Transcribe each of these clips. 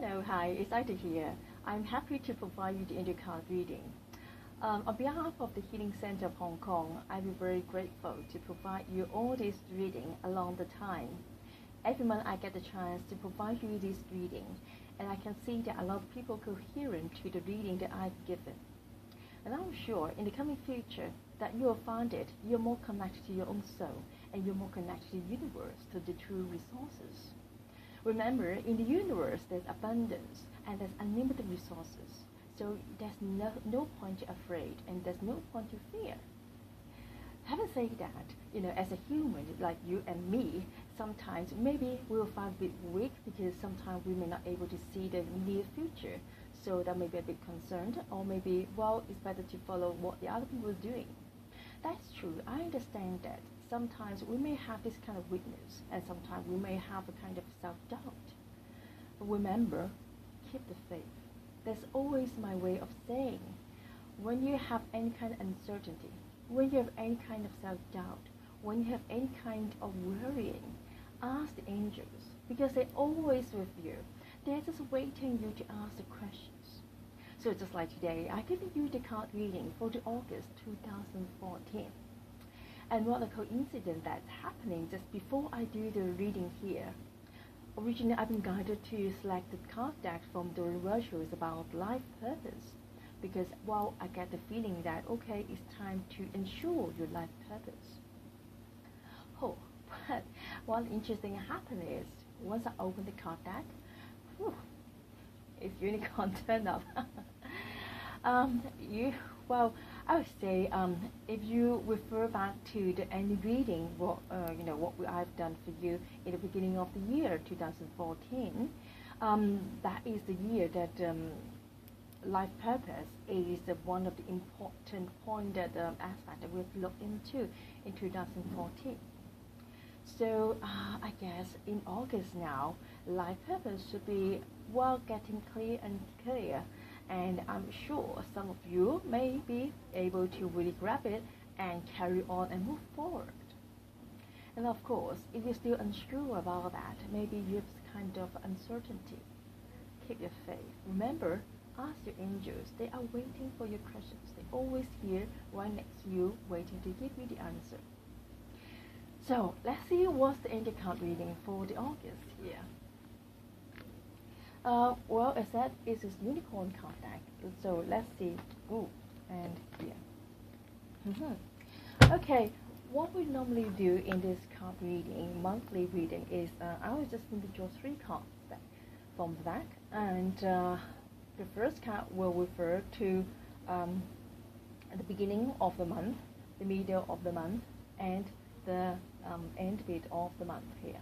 Hello, hi, it's Ida here. I'm happy to provide you the angel card reading. On behalf of the Healing Center of Hong Kong, I'm very grateful to provide you all this reading along the time. Every month I get the chance to provide you this reading, and I can see that a lot of people coherent to the reading that I've given. And I'm sure in the coming future that you will find it, you're more connected to your own soul, and you're more connected to the universe, to the true resources. Remember, in the universe, there's abundance and there's unlimited resources. So there's no point to afraid and there's no point to fear. Having said that, as a human like you and me, sometimes maybe we'll find a bit weak because sometimes we may not able to see the near future. So that may be a bit concerned, or maybe, well, it's better to follow what the other people are doing. That's true. I understand that. Sometimes we may have this kind of weakness, and sometimes we may have a kind of self-doubt. But remember, keep the faith. That's always my way of saying. When you have any kind of uncertainty, when you have any kind of self-doubt, when you have any kind of worrying, ask the angels, because they're always with you. They're just waiting you to ask the questions. So just like today, I give you the card reading for the August 2014. And what a coincidence that's happening just before I do the reading here. Originally, I've been guided to select the card deck from the virtuals about life purpose. Because, well, I get the feeling that, okay, it's time to ensure your life purpose. Oh, but one interesting happened is, once I open the card deck, it's unicorn turn up. I would say if you refer back to the end reading, what I've done for you in the beginning of the year 2014, that is the year that life purpose is one of the important point that aspect that we've looked into in 2014. So I guess in August now, life purpose should be getting clear and clear. And I'm sure some of you may be able to really grab it and carry on and move forward. And of course, if you're still unsure about that, maybe you have kind of uncertainty, keep your faith. Remember, ask your angels. They are waiting for your questions. They're always here, right next to you, waiting to give you the answer. So let's see what's the angel card reading for the August here. As said, it's this unicorn card deck. So let's see. And here. Okay, what we normally do in this card reading, monthly reading, is I will just need to draw 3 cards from the deck, and the first card will refer to the beginning of the month, the middle of the month, and the end bit of the month here.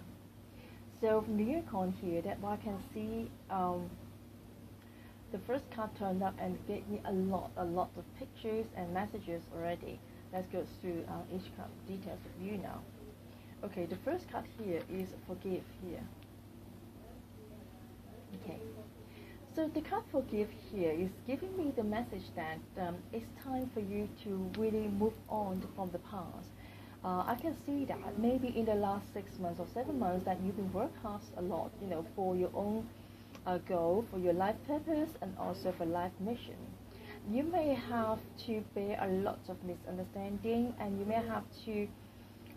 So from the unicorn here, that I can see the first card turned up and gave me a lot of pictures and messages already. Let's go through each card details of you now. Okay, the first card here is forgive here. Okay, so the card forgive here is giving me the message that it's time for you to really move on from the past. I can see that maybe in the last 6 months or 7 months that you've been working hard a lot, for your own goal, for your life purpose, and also for life mission. You may have to bear a lot of misunderstanding, and you may have to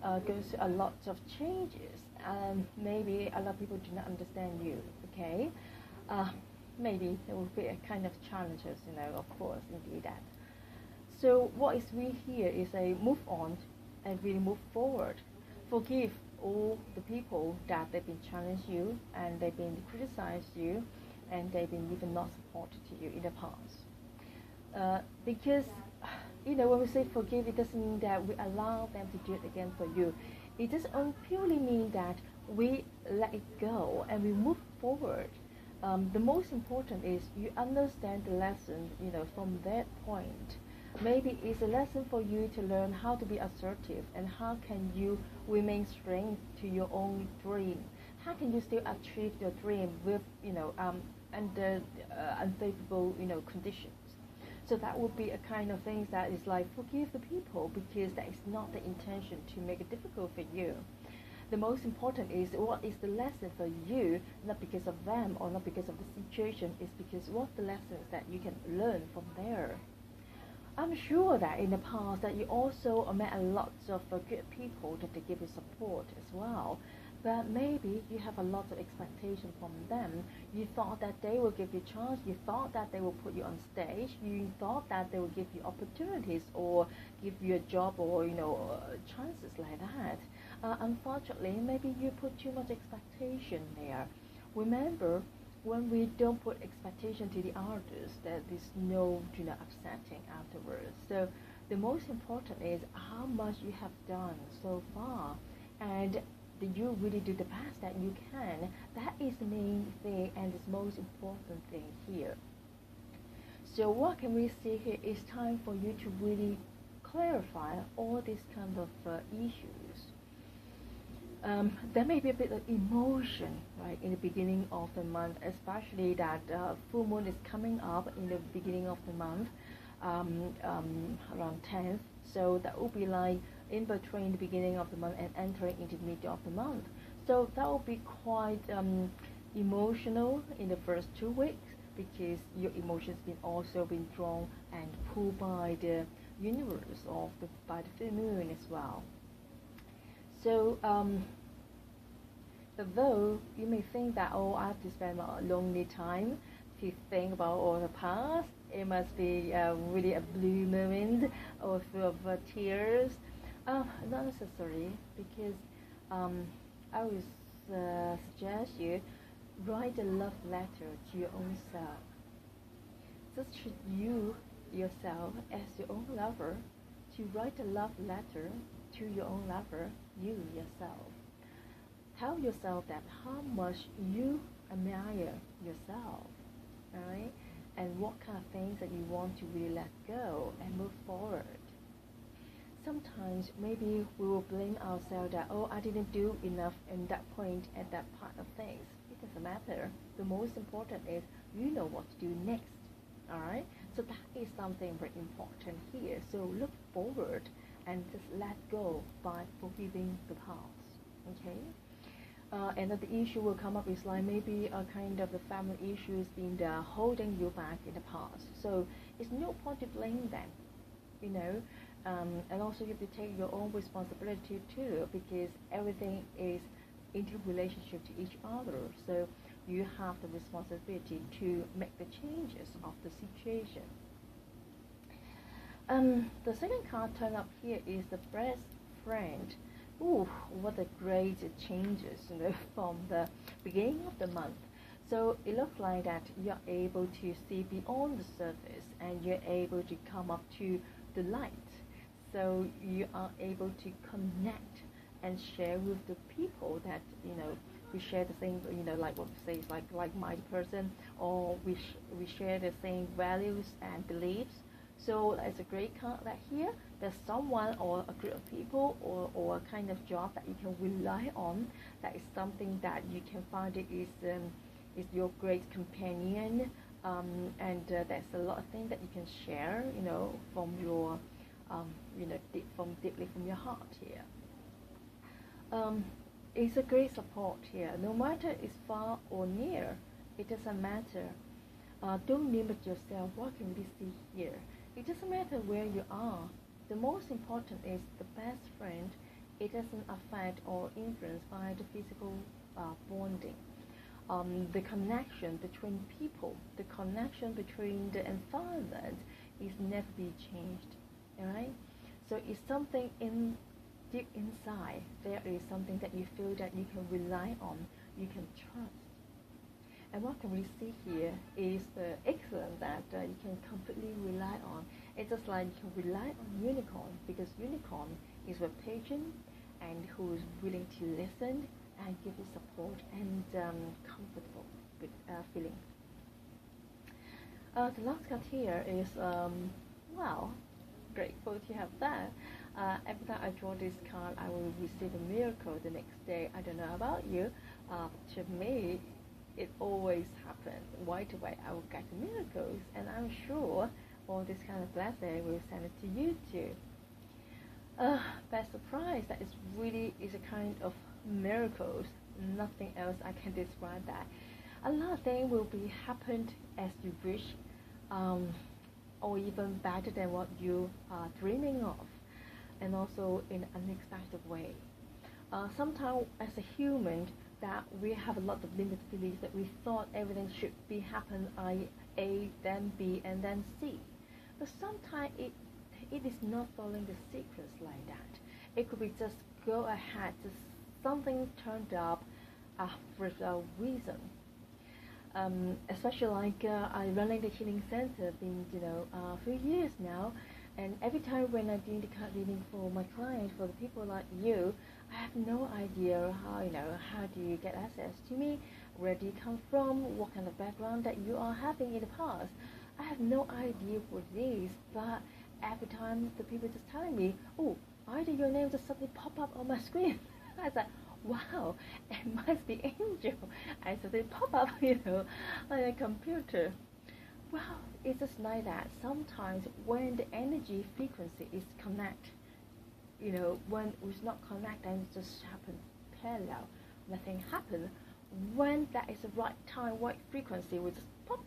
go through a lot of changes, and maybe a lot of people do not understand you. Okay, maybe there will be a kind of challenges, of course, indeed that. So what is we here is a move on and really move forward. Forgive all the people that they've been challenged you, and they've been criticized you, and they've been even not supported to you in the past. Because when we say forgive, it doesn't mean that we allow them to do it again for you. It just purely means that we let it go and we move forward. The most important is you understand the lesson, from that point. Maybe it's a lesson for you to learn how to be assertive, and how can you remain strength to your own dream. How can you still achieve your dream with, under unfavorable, conditions. So that would be a kind of thing that is like forgive the people, because that is not the intention to make it difficult for you. the most important is what is the lesson for you, not because of them or not because of the situation, it's because what the lessons that you can learn from there. I'm sure that in the past that you also met a lot of good people that they give you support as well. But maybe you have a lot of expectation from them. You thought that they will give you a chance. You thought that they will put you on stage. You thought that they will give you opportunities or give you a job or chances like that. Unfortunately, maybe you put too much expectation there. Remember, when we don't put expectation to the artist, there is no upsetting afterwards. So the most important is how much you have done so far, and that you really do the best that you can. That is the main thing and the most important thing here. So what can we see here? It's time for you to really clarify all these kind of issues. There may be a bit of emotion, right, in the beginning of the month, especially that full moon is coming up in the beginning of the month, around 10th. So that will be like in between the beginning of the month and entering into the middle of the month. So that will be quite emotional in the first 2 weeks because your emotions also been drawn and pulled by the universe by the full moon as well. So, although you may think that, oh, I have to spend a lonely time to think about all the past, it must be really a blue moment or full of tears. Not necessary, because I would suggest you write a love letter to your own self. Just treat you yourself as your own lover. To write a love letter to your own lover, you yourself. Tell yourself that how much you admire yourself, right? And what kind of things that you want to really let go and move forward. Sometimes maybe we will blame ourselves that, oh, I didn't do enough in that point at that part of things. It doesn't matter. The most important is you know what to do next, alright? So that is something very important here. So look forward and just let go by forgiving the past, okay? Another issue will come up is like maybe a kind of the family issues being holding you back in the past. So it's no point to blame them, and also you have to take your own responsibility too, because everything is interrelationship to each other. So you have the responsibility to make the changes of the situation. The second card turned up here is the best friend. Ooh, what a great changes from the beginning of the month. So it looks like that you're able to see beyond the surface and you're able to come up to the light. So you are able to connect and share with the people that we share the same, like what we say is like-minded person, or we share the same values and beliefs. So it's a great card that here there's someone or a group of people or a kind of job that you can rely on. That is something that you can find it is your great companion, and there's a lot of things that you can share, from your deeply from your heart here. It's a great support here. No matter it's far or near, it doesn't matter. Don't limit yourself. What can we see here? It doesn't matter where you are. The most important is the best friend. It doesn't affect or influence by the physical bonding. The connection between people, the connection between the environment is never be changed. Alright? So it's something deep inside. There is something that you feel that you can rely on, you can trust. And what can we see here is the excellence that you can completely rely on. It's just like you can rely on unicorn, because unicorn is a patient and who is willing to listen and give you support and comfortable with feeling. The last card here is, grateful to have that. Every time I draw this card, I will receive a miracle the next day. I don't know about you. To me, it always happens. Right away, I will get miracles, and I'm sure all this kind of blessing will send it to you too. Best surprise that is a kind of miracles. Nothing else I can describe that. A lot of things will be happened as you wish, um, or even better than what you are dreaming of, and also in an unexpected way. Sometimes as a human, that we have a lot of limited beliefs that we thought everything should be happen A, then B, and then C. But sometimes it is not following the sequence like that. It could be just go ahead, just something turned up with a reason. Especially like I running the healing center been a few years now, and every time when I do the card reading for my clients, for the people like you, I have no idea how do you get access to me, where do you come from, what kind of background that you are having in the past. I have no idea what it is, but every time the people just telling me, oh, either your name just suddenly pop up on my screen. I was like, wow, it must be Angel. And so they pop up, on a computer. Well, it's just like that. Sometimes when the energy frequency is connect, when it's not connect, then it just happen parallel. Nothing happen. When that is the right time, right frequency, will just pop,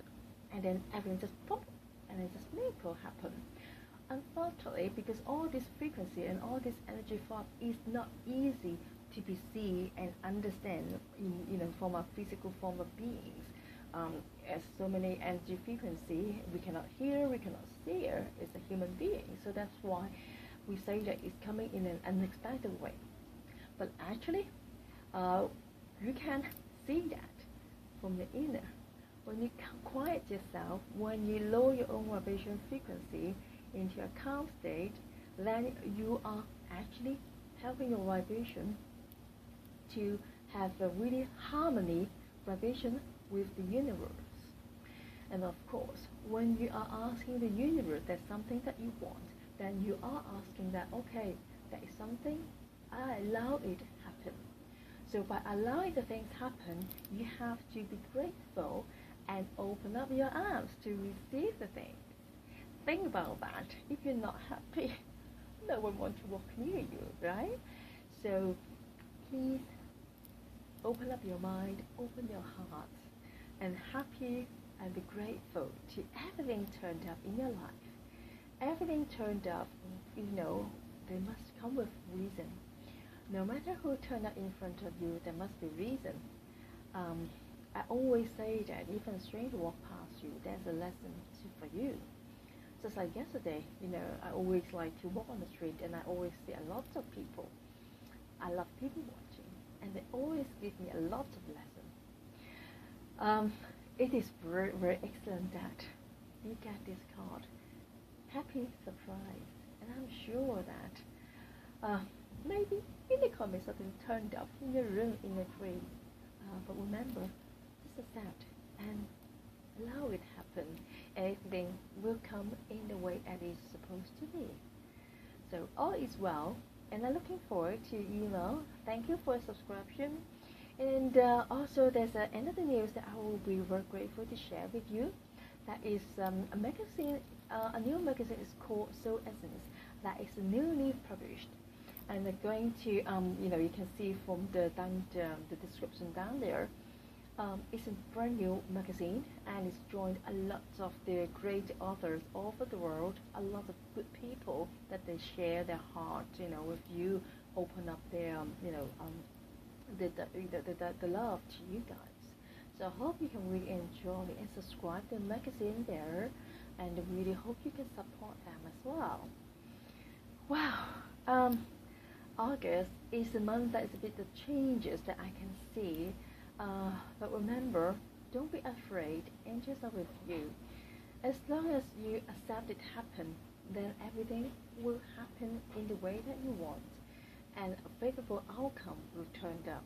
and then everything just pop, and then just miracle happen. Unfortunately, because all this frequency and all this energy flow is not easy to be seen and understand in from a physical form of beings. As so many energy frequency, we cannot hear, we cannot see as a human being. So that's why we say that it's coming in an unexpected way. But actually, you can see that from the inner. When you quiet yourself, when you lower your own vibration frequency into a calm state, then you are actually helping your vibration to have a really harmony vibration with the universe. And of course, when you are asking the universe that something that you want, then you are asking that, okay, that is something, I allow it to happen. So by allowing the things happen, you have to be grateful and open up your arms to receive the things. Think about that. If you're not happy, no one wants to walk near you, right? So please open up your mind, open your heart, and happy and be grateful to everything turned up in your life. Everything turned up, they must come with reason. No matter who turned up in front of you, there must be reason. I always say that even a stranger walk past you, there's a lesson for you. Just like yesterday, I always like to walk on the street, and I always see a lot of people. I love people watching, and they always give me a lot of lessons. It is very, very excellent that you get this card. Happy surprise, and I'm sure that maybe unicorn may something turned up in your room in a dream. But remember, just accept and allow it happen. Everything will come in the way that it's supposed to be. So all is well, and I'm looking forward to email. Thank you for a subscription. And also there's another news that I will be very grateful to share with you. That is a magazine, a new magazine is called Soul Essence. That is newly published. And they're going to, you can see from the description down there. It's a brand new magazine, and it's joined a lot of the great authors all over the world, a lot of good people that they share their heart, with you, open up their, the love to you guys. So I hope you can really enjoy and subscribe to the magazine there, and I really hope you can support them as well. Wow. August is a month that is a bit of changes that I can see. But remember, don't be afraid. Angels are with you. As long as you accept it happen, then everything will happen in the way that you want, and a favorable outcome will turn up.